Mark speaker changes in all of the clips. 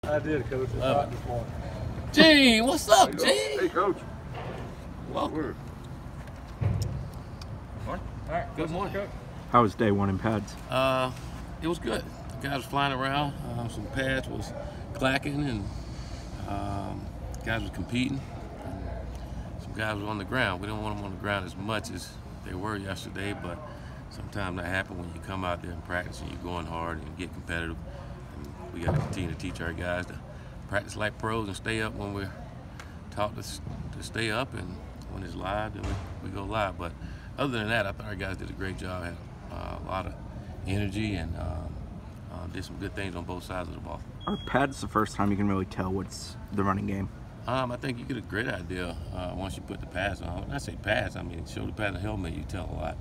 Speaker 1: I did, Coach. It's hot this morning.
Speaker 2: Gene, what's up, Gene?
Speaker 3: Hey, Coach.
Speaker 2: Welcome.
Speaker 1: All right.
Speaker 2: Good morning.
Speaker 1: Coach.
Speaker 4: How was day one in pads?
Speaker 2: It was good. The guys was flying around. Some pads was clacking, and guys was competing. And some guys was on the ground. We don't want them on the ground as much as they were yesterday, but sometimes that happens when you come out there and practice and you're going hard and you get competitive. And we got to continue to teach our guys to practice like pros and stay up when we're taught to stay up, and when it's live, then we go live. But other than that, I thought our guys did a great job. Had a lot of energy and did some good things on both sides of the ball.
Speaker 4: Are pads the first time you can really tell what's the running game?
Speaker 2: I think you get a great idea once you put the pads on. When I say pads, I mean shoulder pads and helmet, you tell a lot,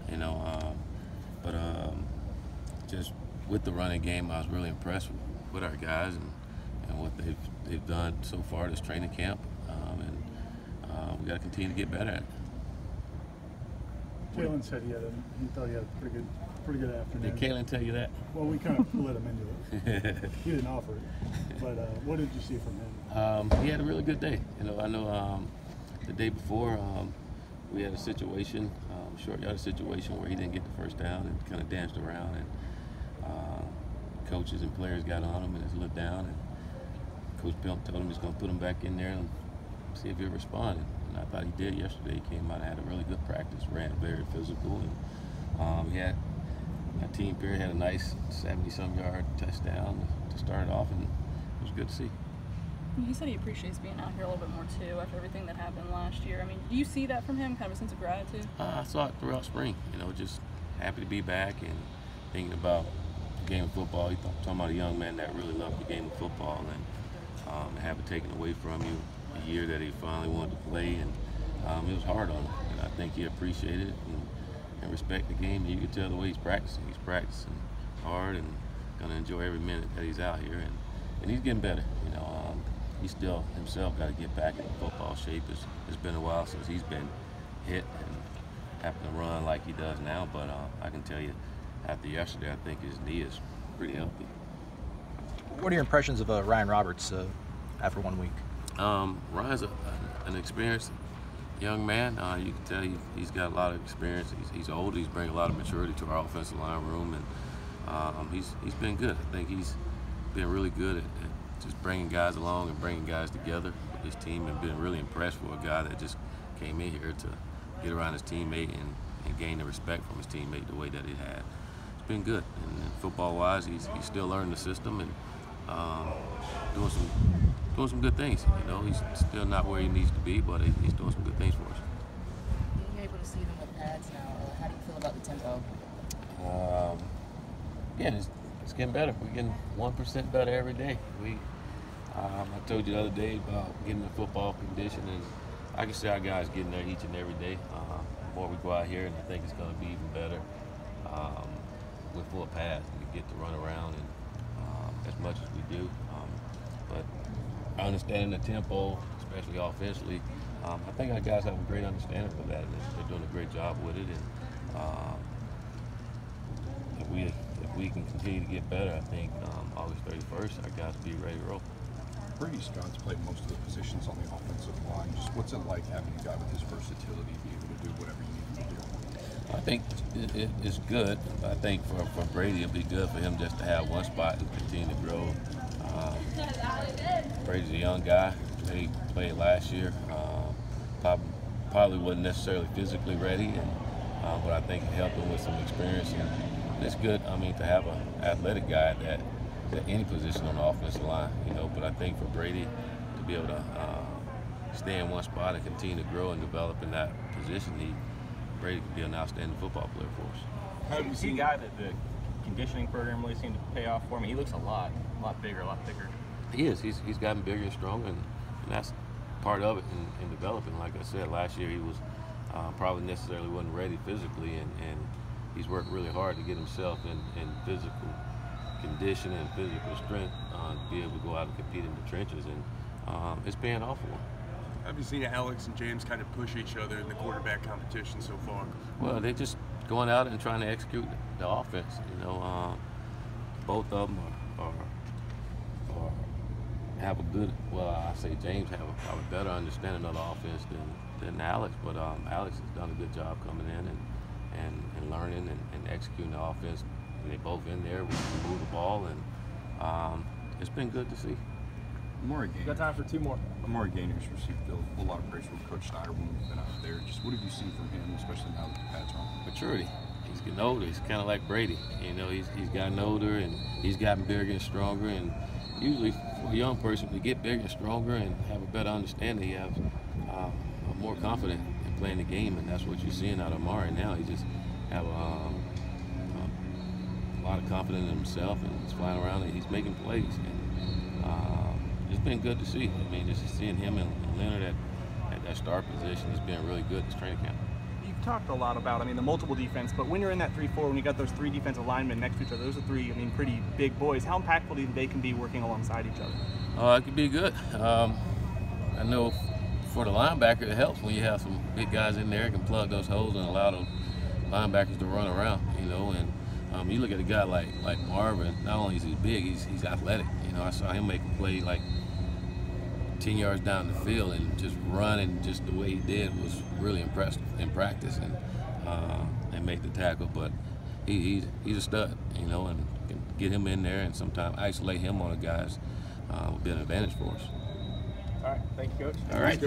Speaker 2: you know. But just with the running game, I was really impressed with our guys and what they've done so far this training camp, and we got to continue to get better at it.
Speaker 1: Kalen said he thought he had a pretty good afternoon.
Speaker 2: Did Kalen tell you that?
Speaker 1: Well, we kind of let him into it. He didn't offer it. But what did you see from him?
Speaker 2: He had a really good day. You know, I know the day before we had a situation, short yardage situation, where he didn't get the first down and kind of danced around, and coaches and players got on him and just looked down, and Coach Pimp told him he's going to put him back in there and see if he responded. And I thought he did yesterday. He came out and had a really good practice, ran very physical, and he had a team period, had a nice 70-some yard touchdown to start it off, and it was good to see.
Speaker 5: He said he appreciates being out here a little bit more too after everything that happened last year. I mean, do you see that from him, kind of a sense of gratitude? I
Speaker 2: saw it throughout spring, you know, just happy to be back and thinking about the game of football. He's talking about a young man that really loved the game of football, and have it taken away from you a year that he finally wanted to play, and it was hard on him. And I think he appreciated it and respect the game. And you can tell the way he's practicing. He's practicing hard and going to enjoy every minute that he's out here, and he's getting better. You know, he still himself got to get back in football shape. It's been a while since he's been hit and having to run like he does now, but I can tell you after yesterday, I think his knee is pretty healthy.
Speaker 6: What are your impressions of Ryan Roberts after 1 week?
Speaker 2: Ryan's an experienced young man. You can tell he's got a lot of experience. He's old. He's bringing a lot of maturity to our offensive line room, and he's been good. I think he's been really good at just bringing guys along and bringing guys together with his team, and been really impressed for a guy that just came in here to get around his teammate and gain the respect from his teammate the way that he had. It's been good. And football-wise, he's still learning the system and doing some good things. You know, he's still not where he needs to be, but he's doing some good things for us.
Speaker 7: Being able to see them with pads now, how do you feel about the tempo?
Speaker 2: Again, it's getting better. We're getting 1% better every day. I told you the other day about getting in football condition, and I can see our guys getting there each and every day. The more we go out here, and I think it's going to be even better with full pads. We get to run around and as much as we do. But understanding the tempo, especially offensively, I think our guys have a great understanding for that, and they're doing a great job with it. And if we can continue to get better, I think August 31st, our guys will be ready to roll.
Speaker 3: Brady Scott's played most of the positions on the offensive line. Just what's it like having a guy with his versatility be able to do whatever you need him to do?
Speaker 2: I think it's good. I think for Brady, it'd be good for him just to have one spot and continue to grow. Brady's a young guy. He played last year. Probably wasn't necessarily physically ready, but I think it helped him with some experience. And it's good, I mean, to have an athletic guy at any position on the offensive line, you know. But I think for Brady to be able to stay in one spot and continue to grow and develop in that position, Brady could be an outstanding football player for us.
Speaker 8: Have you seen a guy that the conditioning program really seemed to pay off for him? He looks a lot bigger, a lot thicker.
Speaker 2: He is. He's gotten bigger and stronger, and that's part of it in developing. Like I said, last year he was probably necessarily wasn't ready physically, and he's worked really hard to get himself in physical condition and physical strength to be able to go out and compete in the trenches, and it's paying off for him.
Speaker 9: Have you seen Alex and James kind of push each other in the quarterback competition so far?
Speaker 2: Well, they're just going out and trying to execute the offense. You know, both of them are have a good, well, I say James have a better understanding of the offense than Alex, but Alex has done a good job coming in and learning and executing the offense. And they both in there, we move the ball, and it's been good to see.
Speaker 3: Amari Gaynor.
Speaker 8: Got time for two more.
Speaker 3: Amari Gaynor's received a lot of praise from Coach Steiner when we've been out there. Just what have you seen from him, especially now that the pads are on?
Speaker 2: Maturity. He's getting older. He's kind of like Brady. You know, he's gotten older and he's gotten bigger and stronger. And usually for a young person, to get bigger and stronger and have a better understanding, he has more confident in playing the game, and that's what you're seeing out of Amari now. He just have a lot of confidence in himself, and he's flying around and he's making plays. And it's been good to see. I mean, just seeing him and Leonard at that star position has been really good this training camp.
Speaker 10: You've talked a lot about, the multiple defense, but when you're in that 3-4, when you got those three defensive linemen next to each other, those are three, pretty big boys. How impactful do you think they can be working alongside each other?
Speaker 2: It could be good. I know for the linebacker, it helps when you have some big guys in there that can plug those holes and allow those linebackers to run around, And you look at a guy like Marvin, not only is he big, he's athletic. I saw him make a play like 10 yards down the field and just running just the way he did was really impressive in practice and make the tackle. But he's a stud, and can get him in there and sometimes isolate him on the guys would be an advantage for us.
Speaker 10: All right, thank you, Coach.
Speaker 2: All right.